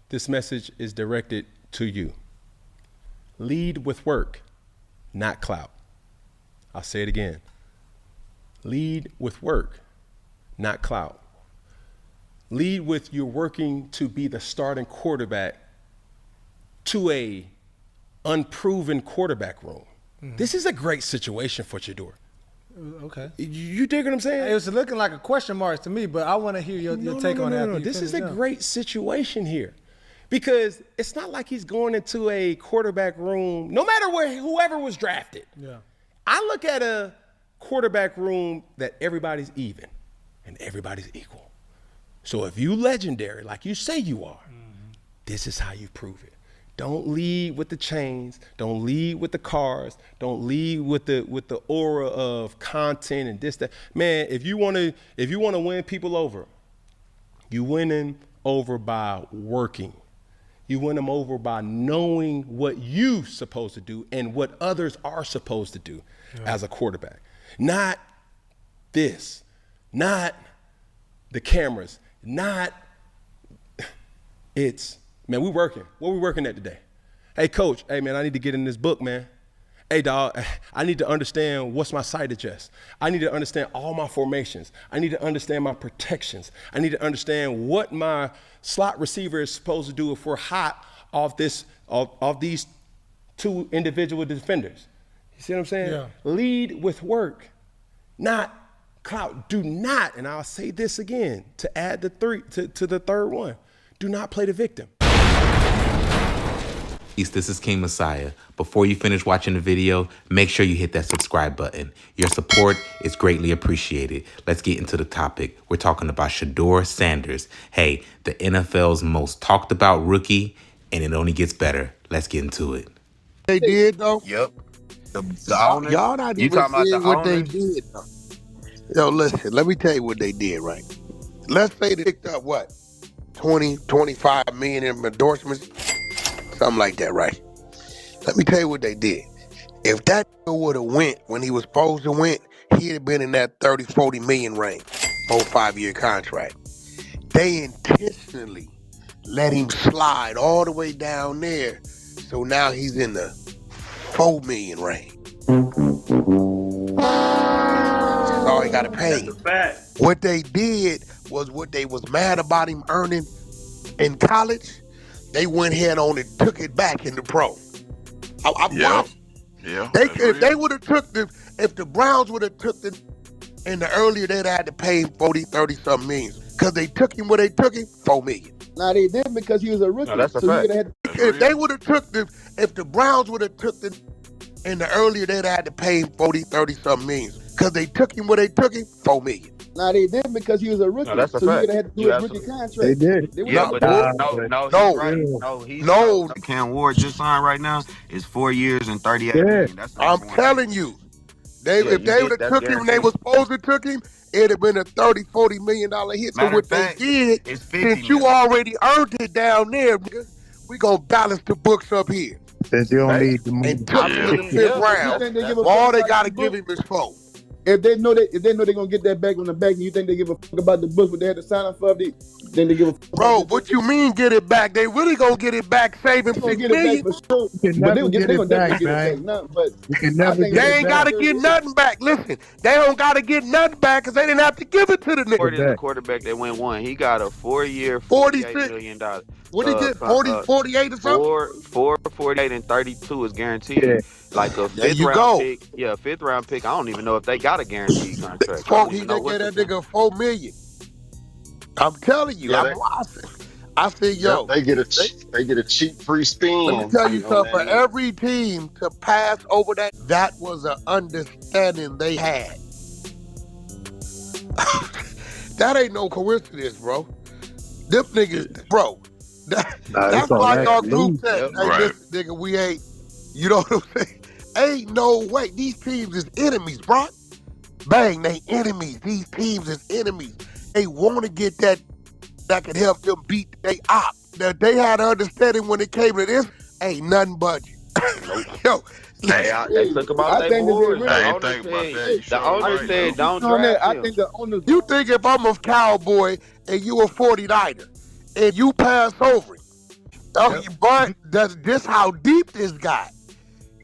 This message is directed to you. Lead with work, not clout. I'll say it again. Lead with work, not clout. Lead with you're working to be the starting quarterback to a unproven quarterback room. This is a great situation for Shedeur. Okay. You dig what I'm saying? It was looking like a question mark to me, but I want to hear your take on that. This is a great situation here, because it's not like he's going into a quarterback room, no matter whoever was drafted. Yeah. I look at a quarterback room that everybody's even and everybody's equal. So if you legendary, like you say you are, this is how you prove it. Don't lead with the chains. Don't lead with the cars. Don't lead with the aura of content and this, that. Man, if you want to win people over, you win them over by working. You win them over by knowing what you're supposed to do and what others are supposed to do as a quarterback. Not this, not the cameras, not it's, man, we working. What we working at today? Hey, coach, hey, man, I need to get in this book, man. Hey, dog, I need to understand what's my sight adjust. I need to understand all my formations. I need to understand my protections. I need to understand what my slot receiver is supposed to do if we're hot off these two individual defenders. You see what I'm saying? Yeah. Lead with work, not clout. Do not, and I'll say this again to add the to the third one, do not play the victim. This is King Messiah. Before you finish watching the video, make sure you hit that subscribe button. Your support is greatly appreciated. Let's get into the topic. We're talking about Shedeur Sanders. Hey, the NFL's most talked about rookie, and it only gets better. Let's get into it. They did, though? Yep. The owners. Y'all not You even talking about seeing the what they owners? did, though. Yo, listen, let me tell you what they did, right? Let's say they picked up, what, 20, 25 million in endorsements? Something like that, right? Let me tell you what they did. If that would have went when he was supposed to went, he'd have been in that 30, 40 million range, 4-5-year contract. They intentionally let him slide all the way down there, so now he's in the 4 million range. That's all he got to pay. That's a fact. What they did was what they was mad about him earning in college, they went ahead on and took it back in the pro. I watched. Yeah. If they would have took if the Browns would have took the in the earlier, they'd had to pay him 40, 30 something million. Because they took him where they took him, 4 million. Now they did because he was a rookie. No, that's a so fact. If they would have took if the Browns would have took the in the earlier, they'd had to pay him 40, 30 something million. Because they took him where they took him, 4 million. Now they did because he was a rookie. No, that's a so fact. you had to do You his rookie absolutely- contract. They did. They Yeah, was- but he's right. No, he's No. Cam Ward just signed right now is 4 years and 38 Yeah. million. That's I'm telling you. If you they would get have that took him when they was supposed to took him, it'd have been a $30, $40 million hit. So Matter what of they fact, did, it's 50 since you million. already earned it down there, nigga, we gonna balance the books up here. Since you don't need the money. And took him in the fifth You round. think they give a All fuck they about gotta the give book? him is 4. If they know they're gonna get that back on the back, and you think they give a fuck about the book, but they had to sign up for then they give a fuck. Bro, about what you mean get it back? They really gonna get it back, saving they gonna 6 get it million? back for sure. You can But never get they it gonna back, definitely get it man. back. But You can never I think get They it ain't back. gotta get nothing back. Listen, they don't gotta get nothing back because they didn't have to give it to the Ford nigga. is the quarterback that went one. He got a 4-year, 46. $48 million. What he get? 40, 48 or something? 48 and 32 is guaranteed. Yeah. Like a There fifth you round go. pick. Yeah, a 5th round pick. I don't even know if they got a guaranteed contract. I Folk, don't he even know just what get the that nigga 4 million. I'm telling you, Yeah, I said, yo, they get a cheap free spin. let me tell you know something. For that? every team to pass over that was an understanding they had. That ain't no coincidence, bro. Them niggas, bro. That's all like that our loose. group text. Yep, Hey, right. listen, nigga, we ain't. You know what I'm saying? Ain't no way. These teams is enemies, bro. Bang, they enemies. These teams is enemies. They want to get that can help them beat they op. Now, they had an understanding when it came to this. Ain't nothing but yo. They took about I their think that they boards. really- I The ain't owner think about said- that. You The sure owner right, said though. don't on that, draft I him. think the owners. You think if I'm a cowboy and you a 49er and you pass over him, Oh, but this how deep this got.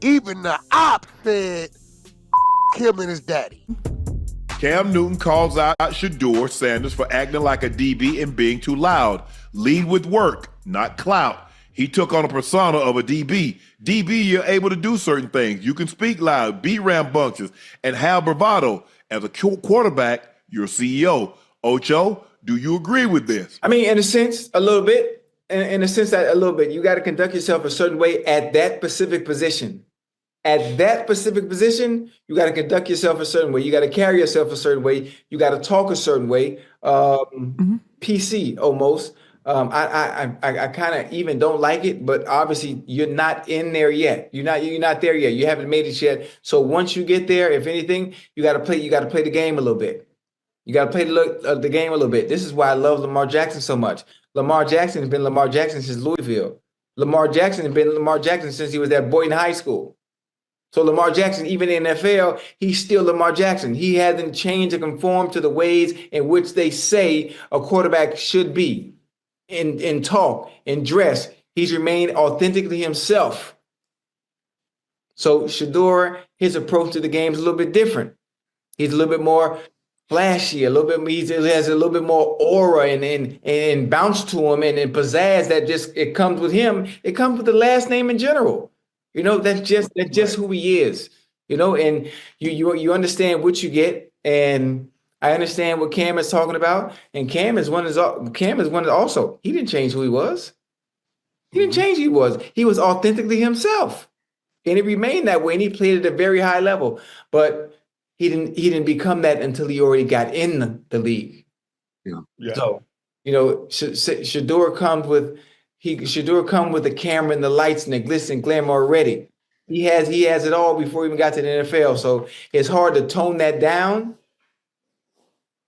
Even the ops said him and his daddy. Cam Newton calls out Shedeur Sanders for acting like a DB and being too loud. Lead with work, not clout. He took on a persona of a DB. DB, you're able to do certain things. You can speak loud, be rambunctious, and have bravado. As a quarterback, you're a CEO. Ocho, do you agree with this? I mean, in a sense, a little bit. In a sense that a little bit, you got to conduct yourself a certain way at that specific position. At that specific position, you got to conduct yourself a certain way. You got to carry yourself a certain way. You got to talk a certain way. PC almost. I kind of even don't like it, but obviously you're not in there yet. You're not there yet. You haven't made it yet. So once you get there, if anything, you got to play the game a little bit. You got to play the game a little bit. This is why I love Lamar Jackson so much. Lamar Jackson has been Lamar Jackson since Louisville. Lamar Jackson has been Lamar Jackson since he was at Boynton High School. So Lamar Jackson, even in the NFL, he's still Lamar Jackson. He hasn't changed or conformed to the ways in which they say a quarterback should be in talk, in dress. He's remained authentically himself. So Shedeur, his approach to the game is a little bit different. He's a little bit more flashy, a little bit. He has a little bit more aura and bounce to him and pizzazz that just it comes with him. It comes with the last name in general. You know, that's just who he is. You know, and you understand what you get, and I understand what Cam is talking about. And Cam is one also. He didn't change who he was. He didn't change who he was. He was authentically himself, and it remained that way. And he played at a very high level, but he didn't become that until he already got in the league. Yeah. So, you know, Shedeur comes with the camera and the lights and the glitz and glamour already. He has it all before he even got to the NFL. So it's hard to tone that down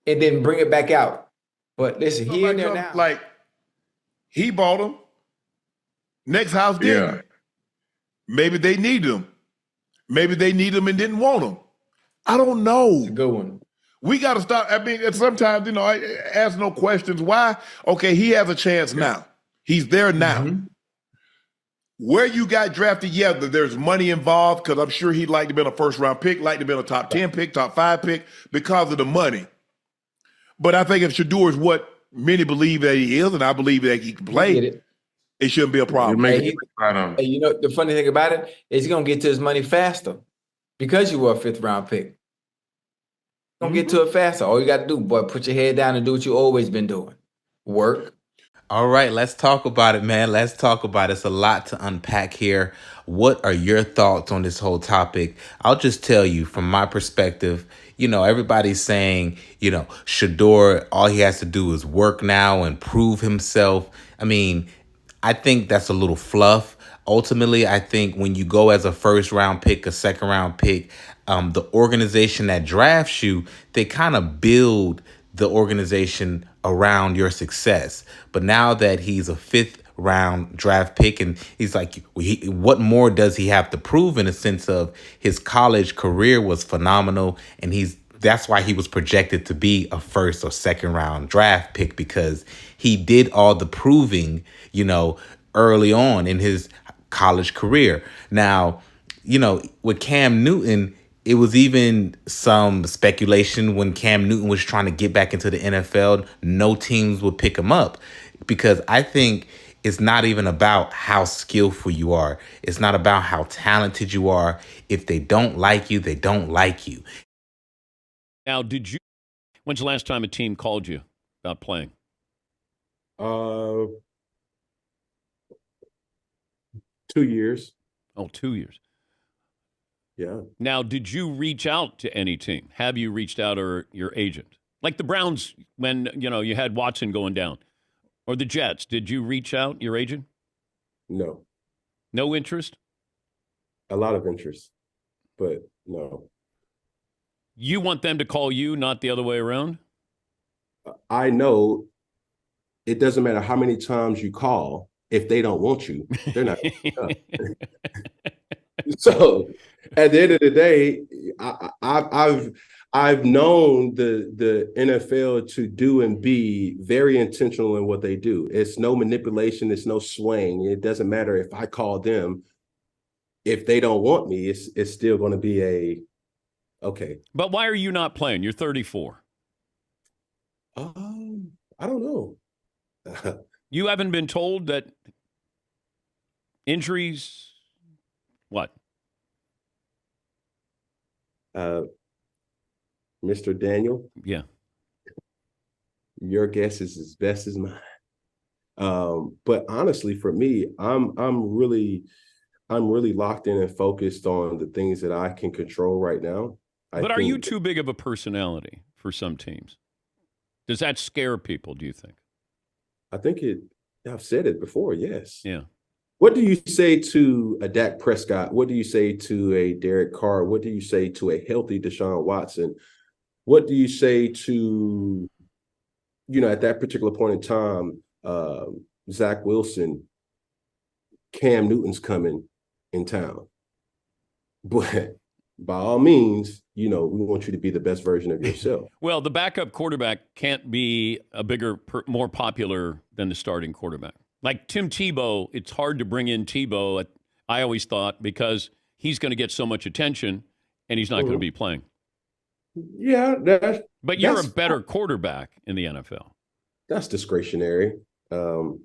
and then bring it back out. But listen, he in there now. Like, he bought him. Next house didn't. Maybe they need him. Maybe they need him and didn't want him. I don't know. It's a good one. We got to stop. I mean, sometimes, you know, I ask no questions. Why? Okay, he has a chance now. He's there now. Mm-hmm. Where you got drafted, yeah, there's money involved because I'm sure he'd like to be a first-round pick, like to be a top 10 pick, top 5 pick because of the money. But I think if Shedeur is what many believe that he is, and I believe that he can play, it shouldn't be a problem. Hey, you know, the funny thing about it is he's going to get to his money faster because you were a fifth-round pick. You're going to get to it faster. All you got to do, boy, put your head down and do what you always been doing. Work. All right, let's talk about it, man. Let's talk about it. It's a lot to unpack here. What are your thoughts on this whole topic? I'll just tell you from my perspective, you know, everybody's saying, you know, Shedeur, all he has to do is work now and prove himself. I mean, I think that's a little fluff. Ultimately, I think when you go as a first-round pick, a second-round pick, the organization that drafts you, they kind of build the organization around your success. But now that he's a fifth-round draft pick, and he's like, what more does he have to prove in a sense of his college career was phenomenal, and that's why he was projected to be a first or second-round draft pick because he did all the proving, you know, early on in his college career. Now, you know, with Cam Newton, it was even some speculation when Cam Newton was trying to get back into the NFL, no teams would pick him up because I think it's not even about how skillful you are. It's not about how talented you are. If they don't like you, they don't like you. Now, when's the last time a team called you about playing? 2 years. Oh, 2 years. Yeah. Now, did you reach out to any team? Have you reached out or your agent? Like the Browns when, you know, you had Watson going down. Or the Jets. Did you reach out, your agent? No. No interest? A lot of interest, but no. You want them to call you, not the other way around? I know it doesn't matter how many times you call. If they don't want you, they're not. So at the end of the day, I've known the NFL to do and be very intentional in what they do. It's no manipulation. It's no swaying. It doesn't matter if I call them. If they don't want me, it's still going to be okay. But why are you not playing? You're 34. I don't know. You haven't been told that injuries, what? Mr. Daniel? Yeah. Your guess is as best as mine. But honestly, for me, I'm really locked in and focused on the things that I can control right now. But are you too big of a personality for some teams? Does that scare people, do you think? I think I've said it before, yes. Yeah. What do you say to a Dak Prescott? What do you say to a Derek Carr? What do you say to a healthy Deshaun Watson? What do you say to, at that particular point in time, Zach Wilson, Cam Newton's coming in town? But by all means, we want you to be the best version of yourself. Well, the backup quarterback can't be a bigger, more popular than the starting quarterback. Like Tim Tebow, it's hard to bring in Tebow, I always thought, because he's going to get so much attention and he's not going to be playing. Yeah. But you're a better quarterback in the NFL. That's discretionary to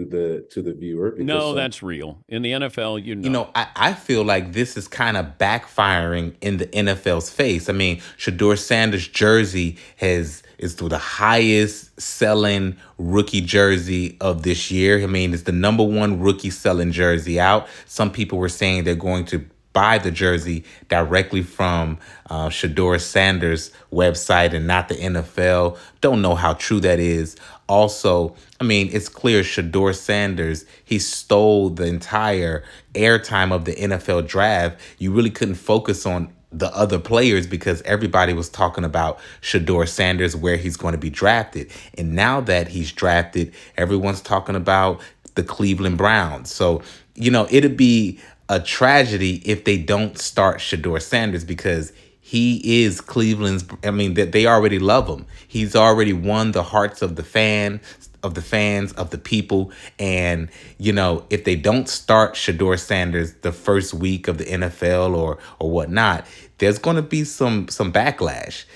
the viewer. No, that's real. In the NFL, I feel like this is kind of backfiring in the NFL's face. I mean, Shedeur Sanders' jersey is the highest selling rookie jersey of this year. I mean, it's the number one rookie selling jersey out. Some people were saying they're going to buy the jersey directly from Shedeur Sanders' website and not the NFL. Don't know how true that is. Also, I mean, it's clear Shedeur Sanders, he stole the entire airtime of the NFL draft. You really couldn't focus on the other players because everybody was talking about Shedeur Sanders, where he's going to be drafted. And now that he's drafted, everyone's talking about the Cleveland Browns. So, it'd be a tragedy if they don't start Shedeur Sanders because he is Cleveland's. I mean, they already love him. He's already won the hearts of the fans, of the people. And, if they don't start Shedeur Sanders the first week of the NFL or whatnot, there's going to be some backlash.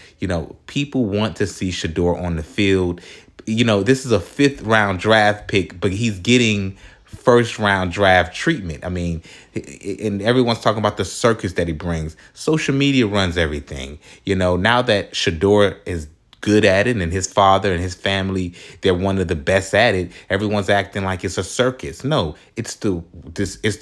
People want to see Shedeur on the field. This is a 5th round draft pick, but he's getting first round draft treatment. I mean, and everyone's talking about the circus that he brings. Social media runs everything. Now that Shedeur is good at it and his father and his family, they're one of the best at it, everyone's acting like it's a circus. No, it's the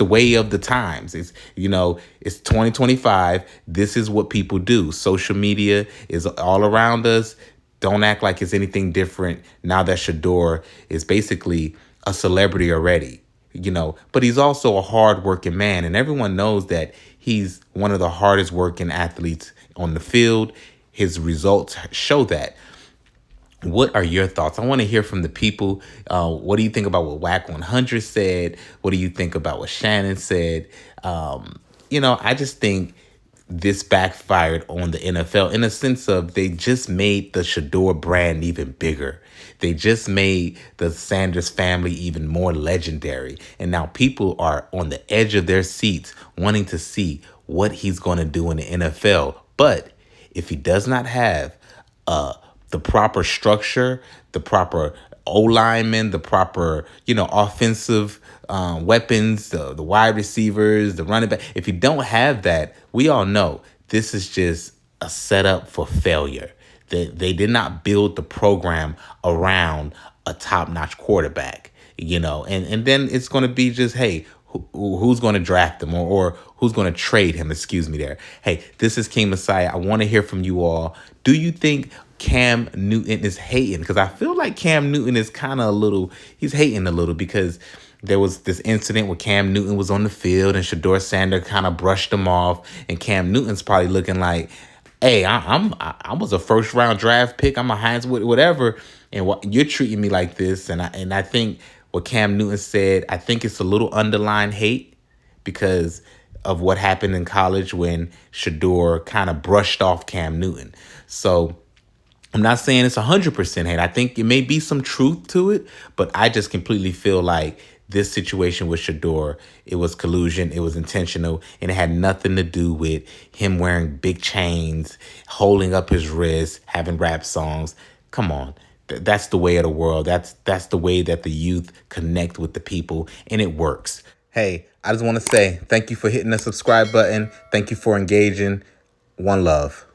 way of the times. It's 2025. This is what people do. Social media is all around us. Don't act like it's anything different now that Shedeur is basically a celebrity already, but he's also a hard-working man, and everyone knows that he's one of the hardest working athletes on the field. His results show that. What are your thoughts? I want to hear from the people. What do you think about what WAC 100 said? What do you think about what Shannon said? I just think this backfired on the NFL in a sense of they just made the Shedeur brand even bigger. They just made the Sanders family even more legendary. And now people are on the edge of their seats wanting to see what he's going to do in the NFL. But if he does not have the proper structure, the proper O-linemen, the proper, offensive weapons, the wide receivers, the running back, if you don't have that, we all know this is just a setup for failure. They did not build the program around a top-notch quarterback, and then it's going to be just, hey, who's going to draft him or who's going to trade him? Excuse me there. Hey, this is King Messiah. I want to hear from you all. Do you think Cam Newton is hating? Because I feel like Cam Newton is kind of he's hating a little because there was this incident where Cam Newton was on the field and Shedeur Sanders kind of brushed him off, and Cam Newton's probably looking like, hey, I was a first round draft pick. I'm a Heinz, whatever, and you're treating me like this. And I think what Cam Newton said, I think it's a little underlying hate because of what happened in college when Shedeur kind of brushed off Cam Newton. So I'm not saying it's 100% hate. I think it may be some truth to it, but I just completely feel like this situation with Shedeur, it was collusion, it was intentional, and it had nothing to do with him wearing big chains, holding up his wrists, having rap songs. Come on. That's the way of the world. That's the way that the youth connect with the people, and it works. Hey, I just want to say thank you for hitting the subscribe button. Thank you for engaging. One love.